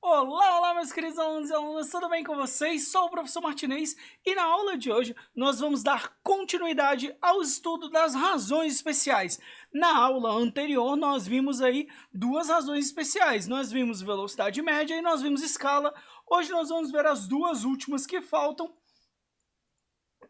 Olá, olá, meus queridos alunos e alunas, tudo bem com vocês? Sou o professor Martinez e na aula de hoje nós vamos dar continuidade ao estudo das razões especiais. Na aula anterior nós vimos aí duas razões especiais, nós vimos velocidade média e nós vimos escala. Hoje nós vamos ver as duas últimas que faltam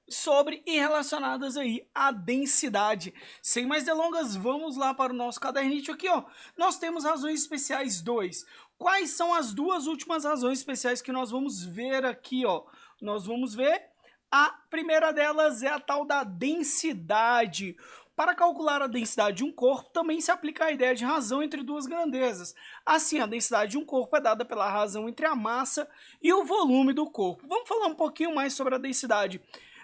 sobre e relacionadas aí à densidade. Sem mais delongas, vamos lá para o nosso caderninho aqui, ó. Nós temos razões especiais 2. Quais são as duas últimas razões especiais que nós vamos ver aqui, ó? Nós vamos ver a primeira delas é a tal da densidade. Para calcular a densidade de um corpo, também se aplica a ideia de razão entre duas grandezas. Assim, a densidade de um corpo é dada pela razão entre a massa e o volume do corpo. Vamos falar um pouquinho mais sobre a densidade.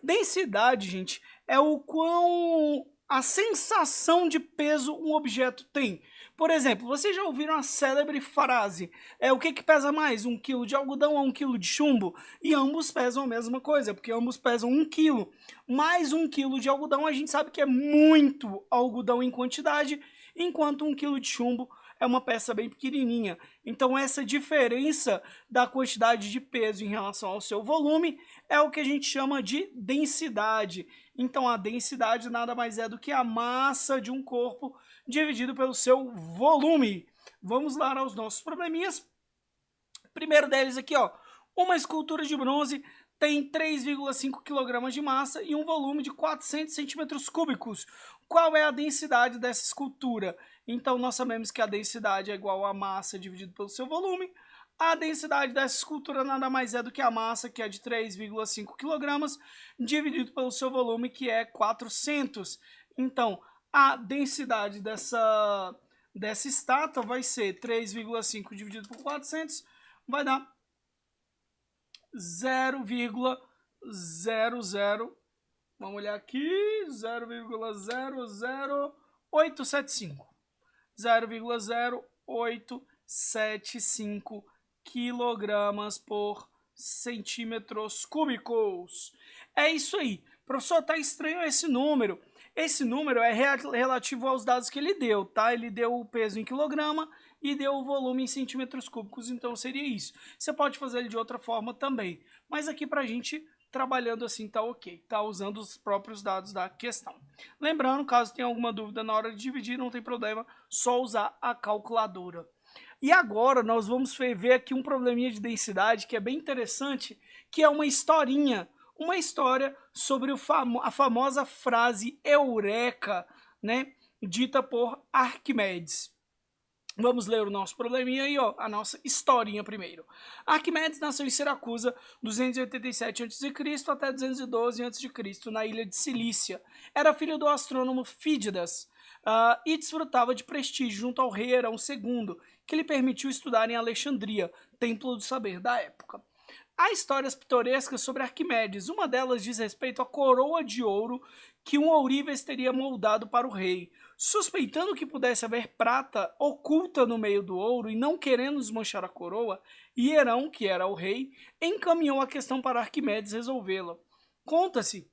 Densidade, gente, é o quão a sensação de peso um objeto tem. Por exemplo, vocês já ouviram a célebre frase, o que pesa mais, 1 quilo de algodão ou 1 quilo de chumbo? E ambos pesam a mesma coisa, porque ambos pesam 1 quilo. Mais 1 quilo de algodão, a gente sabe que é muito algodão em quantidade, enquanto 1 quilo de chumbo é uma peça bem pequenininha. Então essa diferença da quantidade de peso em relação ao seu volume é o que a gente chama de densidade. Então a densidade nada mais é do que a massa de um corpo dividido pelo seu volume. Vamos lá aos nossos probleminhas. Primeiro deles aqui, ó, uma escultura de bronze tem 3,5 kg de massa e um volume de 400 centímetros cúbicos. Qual é a densidade dessa escultura? Então, nós sabemos que a densidade é igual à massa dividido pelo seu volume. A densidade dessa escultura nada mais é do que a massa, que é de 3,5 kg, dividido pelo seu volume, que é 400. Então, a densidade dessa estátua vai ser 3,5 dividido por 400, vai dar 0,00, vamos olhar aqui, 0,00875. 0,0875 quilogramas por centímetros cúbicos. É isso aí. Professor, tá estranho esse número. Esse número é relativo aos dados que ele deu, tá? Ele deu o peso em quilograma e deu o volume em centímetros cúbicos, então seria isso. Você pode fazer ele de outra forma também, mas aqui pra gente trabalhando assim tá ok, tá usando os próprios dados da questão. Lembrando, caso tenha alguma dúvida na hora de dividir, não tem problema, só usar a calculadora. E agora nós vamos ver aqui um probleminha de densidade que é bem interessante, que é uma historinha, uma história sobre a famosa frase eureka, né, dita por Arquimedes. Vamos ler o nosso probleminha aí, ó, a nossa historinha primeiro. Arquimedes nasceu em Siracusa, 287 a.C. até 212 a.C., na ilha de Cilícia. Era filho do astrônomo Fídidas e desfrutava de prestígio junto ao rei Herão II, que lhe permitiu estudar em Alexandria, templo do saber da época. Há histórias pitorescas sobre Arquimedes. Uma delas diz respeito à coroa de ouro que um ourives teria moldado para o rei. Suspeitando que pudesse haver prata oculta no meio do ouro e não querendo desmanchar a coroa, Hierão, que era o rei, encaminhou a questão para Arquimedes resolvê-la. Conta-se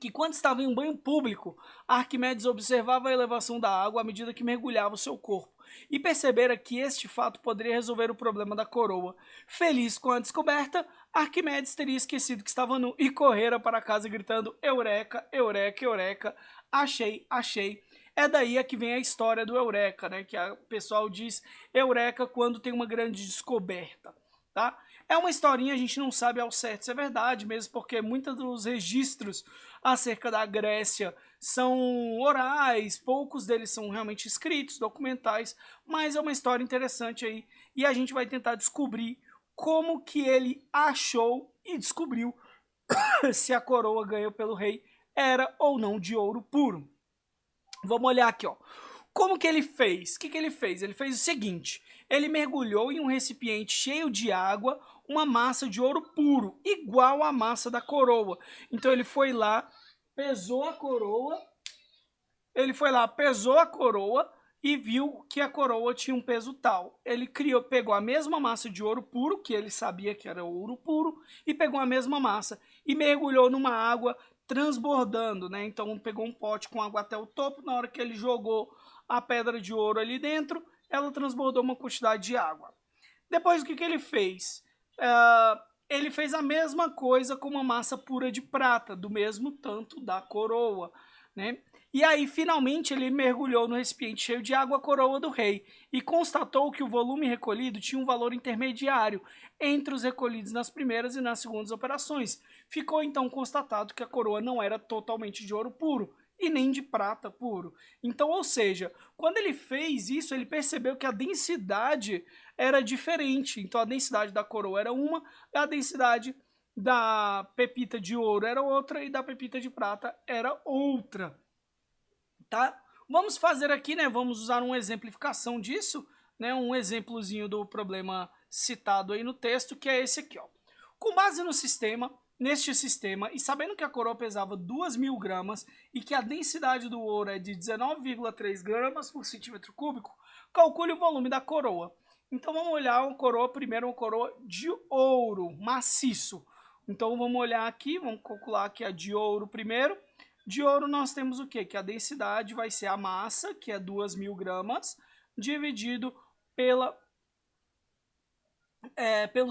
que quando estava em um banho público, Arquimedes observava a elevação da água à medida que mergulhava o seu corpo, e percebera que este fato poderia resolver o problema da coroa. Feliz com a descoberta, Arquimedes teria esquecido que estava nu e correra para casa gritando Eureka, Eureka, Eureka, achei, achei. É daí que vem a história do Eureka, né? Que o pessoal diz Eureka quando tem uma grande descoberta, tá? É uma historinha, a gente não sabe ao certo se é verdade, mesmo porque muitos dos registros acerca da Grécia são orais, poucos deles são realmente escritos, documentais, mas é uma história interessante aí e a gente vai tentar descobrir como que ele achou e descobriu se a coroa ganhou pelo rei era ou não de ouro puro. Vamos olhar aqui, ó. Como que ele fez? O que ele fez? Ele fez o seguinte, ele mergulhou em um recipiente cheio de água, uma massa de ouro puro, igual à massa da coroa. Então ele foi lá, pesou a coroa, e viu que a coroa tinha um peso tal. Ele pegou a mesma massa de ouro puro, que ele sabia que era ouro puro, e pegou a mesma massa e mergulhou numa água transbordando, né? Então pegou um pote com água até o topo, na hora que ele jogou a pedra de ouro ali dentro, ela transbordou uma quantidade de água. Depois, o que ele fez? Ele fez a mesma coisa com uma massa pura de prata, do mesmo tanto da coroa, né? E aí, finalmente, ele mergulhou no recipiente cheio de água a coroa do rei e constatou que o volume recolhido tinha um valor intermediário entre os recolhidos nas primeiras e nas segundas operações. Ficou então constatado que a coroa não era totalmente de ouro puro e nem de prata puro. Então, ou seja, quando ele fez isso, ele percebeu que a densidade era diferente. Então, a densidade da coroa era uma, a densidade da pepita de ouro era outra e da pepita de prata era outra. Tá? Vamos fazer aqui, né? Vamos usar uma exemplificação disso, né? Um exemplozinho do problema citado aí no texto, que é esse aqui, ó. Com base no sistema, neste sistema, e sabendo que a coroa pesava 2.000 gramas e que a densidade do ouro é de 19,3 gramas por centímetro cúbico, calcule o volume da coroa. Então vamos olhar uma coroa, primeiro uma coroa de ouro maciço. Então vamos olhar aqui, vamos calcular aqui a de ouro primeiro. De ouro nós temos o quê? Que a densidade vai ser a massa, que é 2.000 gramas, dividido pelo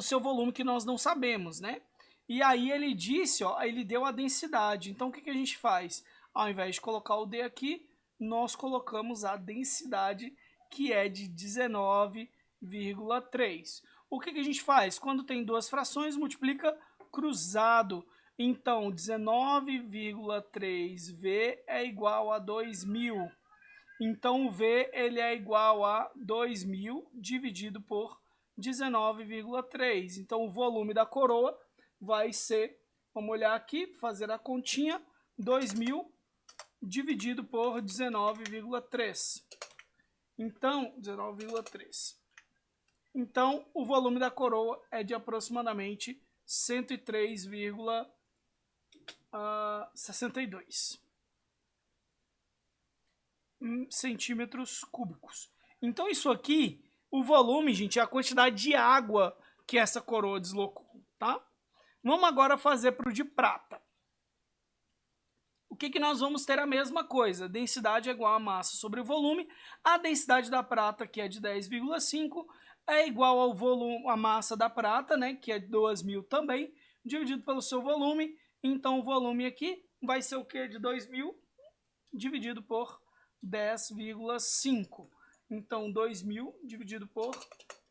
seu volume, que nós não sabemos, né? E aí ele disse, ó, ele deu a densidade. Então o que a gente faz? Ao invés de colocar o D aqui, nós colocamos a densidade, que é de 19,3. O que a gente faz? Quando tem duas frações, multiplica cruzado. Então, 19,3V é igual a 2.000. Então, o V ele é igual a 2.000 dividido por 19,3. Então, o volume da coroa vai ser, vamos olhar aqui, fazer a continha, 2.000 dividido por 19,3. Então, 19,3. Então, o volume da coroa é de aproximadamente 103,62 centímetros cúbicos. Então isso aqui, o volume, gente, é a quantidade de água que essa coroa deslocou, tá? Vamos agora fazer para o de prata. O que nós vamos ter? A mesma coisa, densidade é igual a massa sobre o volume. A densidade da prata, que é de 10,5, é igual ao volume, a massa da prata, né, que é 2.000 também, dividido pelo seu volume. Então o volume aqui vai ser o que? De 2.000 dividido por 10,5. Então 2.000 dividido por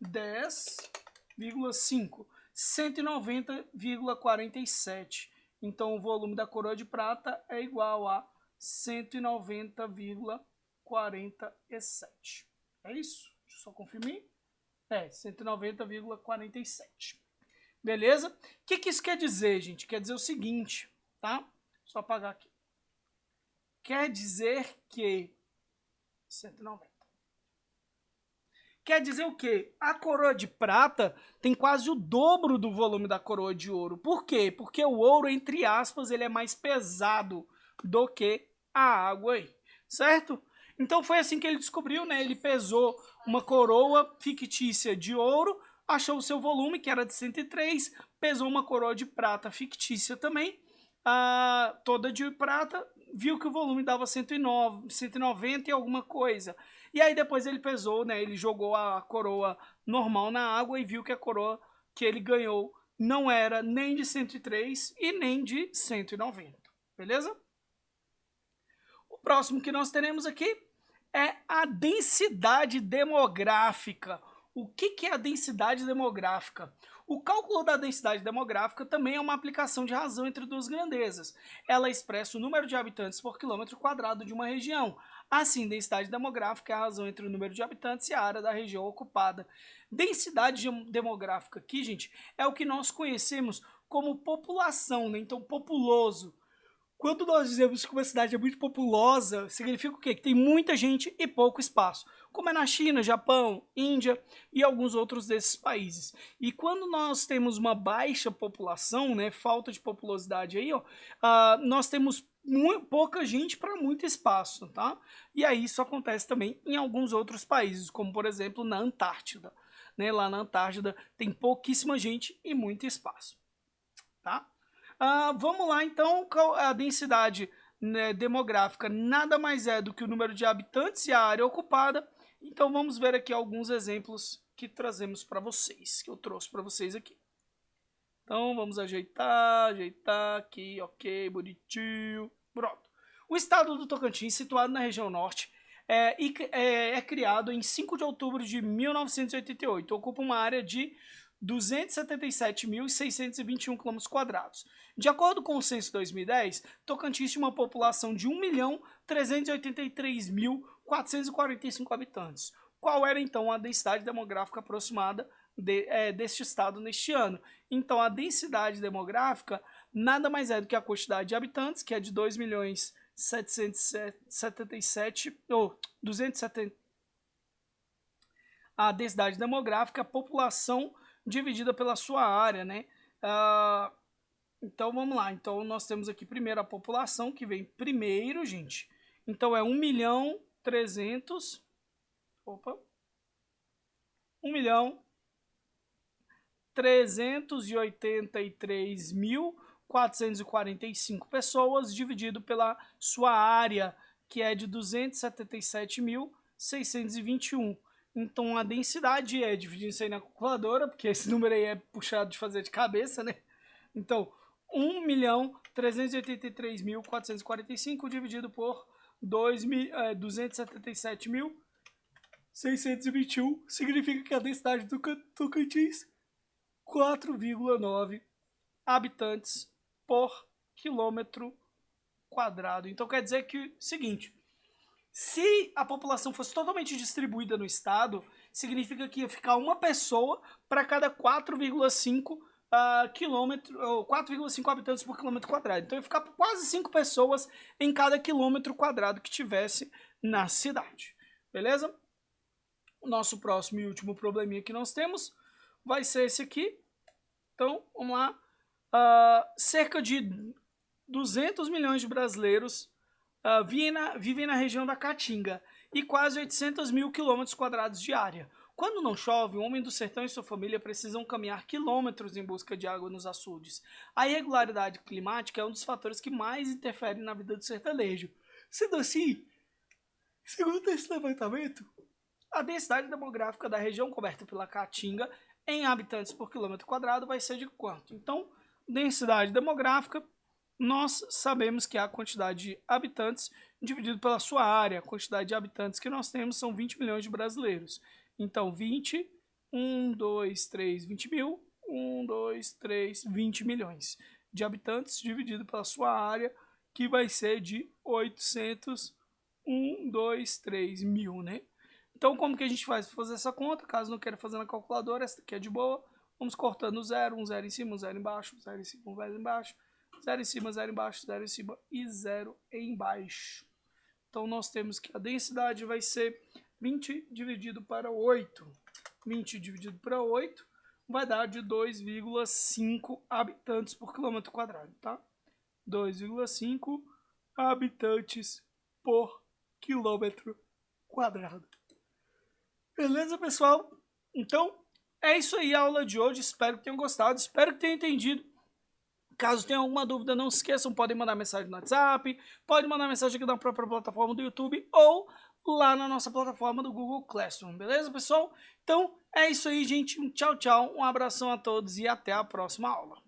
10,5, 190,47. Então o volume da coroa de prata é igual a 190,47. É isso? Deixa eu só confirmar. 190,47. Beleza? O que isso quer dizer, gente? Quer dizer o seguinte, tá? Só apagar aqui. Quer dizer que 190. Quer dizer o quê? A coroa de prata tem quase o dobro do volume da coroa de ouro. Por quê? Porque o ouro, entre aspas, ele é mais pesado do que a água aí, certo? Então foi assim que ele descobriu, né? Ele pesou uma coroa fictícia de ouro, achou o seu volume, que era de 103, pesou uma coroa de prata fictícia também, toda de prata, viu que o volume dava 109, 190 e alguma coisa. E aí depois ele pesou, né? Ele jogou a coroa normal na água e viu que a coroa que ele ganhou não era nem de 103 e nem de 190. Beleza? O próximo que nós teremos aqui é a densidade demográfica. O que é a densidade demográfica? O cálculo da densidade demográfica também é uma aplicação de razão entre duas grandezas. Ela expressa o número de habitantes por quilômetro quadrado de uma região. Assim, densidade demográfica é a razão entre o número de habitantes e a área da região ocupada. Densidade demográfica aqui, gente, é o que nós conhecemos como população, né? Então, populoso. Quando nós dizemos que uma cidade é muito populosa, significa o quê? Que tem muita gente e pouco espaço, como é na China, Japão, Índia e alguns outros desses países. E quando nós temos uma baixa população, né, falta de populosidade aí, ó, nós temos pouca gente para muito espaço, tá? E aí isso acontece também em alguns outros países, como por exemplo na Antártida. Né? Lá na Antártida tem pouquíssima gente e muito espaço, tá? Vamos lá, então, a densidade, né, demográfica nada mais é do que o número de habitantes e a área ocupada. Então vamos ver aqui alguns exemplos que trazemos para vocês, que eu trouxe para vocês aqui. Então vamos ajeitar aqui, ok, bonitinho, pronto. O estado do Tocantins, situado na região norte, é criado em 5 de outubro de 1988, ocupa uma área de 277.621 km². De acordo com o censo 2010, Tocantins tinha uma população de 1.383.445 habitantes. Qual era então a densidade demográfica aproximada deste estado neste ano? Então a densidade demográfica nada mais é do que a quantidade de habitantes, que é de 2.777.270. A densidade demográfica, a população dividida pela sua área, né? Então vamos lá. Então nós temos aqui primeiro a população, que vem primeiro, gente. Então é 1.300.000. Opa. 1.383.445 pessoas, dividido pela sua área, que é de 277.621. Então a densidade dividindo isso aí na calculadora, porque esse número aí é puxado de fazer de cabeça, né? Então, 1.383.445 dividido por 277.621 significa que a densidade do Tocantins 4,9 habitantes por quilômetro quadrado. Então quer dizer que seguinte, se a população fosse totalmente distribuída no estado, significa que ia ficar uma pessoa para cada 4,5 4,5 habitantes por quilômetro quadrado. Então ia ficar quase 5 pessoas em cada quilômetro quadrado que tivesse na cidade. Beleza? O nosso próximo e último probleminha que nós temos vai ser esse aqui. Então, vamos lá. Cerca de 200 milhões de brasileiros vivem na região da Caatinga e quase 800 mil quilômetros quadrados de área. Quando não chove, o homem do sertão e sua família precisam caminhar quilômetros em busca de água nos açudes. A irregularidade climática é um dos fatores que mais interferem na vida do sertanejo. Sendo assim, segundo esse levantamento, a densidade demográfica da região coberta pela Caatinga em habitantes por quilômetro quadrado vai ser de quanto? Então, densidade demográfica, nós sabemos que é a quantidade de habitantes dividido pela sua área. A quantidade de habitantes que nós temos são 20 milhões de brasileiros. Então, 20 mil, 20 milhões de habitantes dividido pela sua área, que vai ser de 800, mil, né? Então, como que a gente faz para fazer essa conta? Caso não queira fazer na calculadora, essa aqui é de boa. Vamos cortando zero, um zero em cima, um zero embaixo, zero em cima, um zero embaixo, zero em cima, zero embaixo, zero em cima e zero embaixo. Então, nós temos que a densidade vai ser 20 dividido para 8. 20 dividido para 8 vai dar de 2,5 habitantes por quilômetro quadrado, tá? 2,5 habitantes por quilômetro quadrado. Beleza, pessoal? Então, é isso aí a aula de hoje. Espero que tenham gostado, espero que tenham entendido. Caso tenham alguma dúvida, não se esqueçam, podem mandar mensagem no WhatsApp, podem mandar mensagem aqui na própria plataforma do YouTube ou lá na nossa plataforma do Google Classroom. Beleza, pessoal? Então, é isso aí, gente. Tchau, tchau. Um abração a todos e até a próxima aula.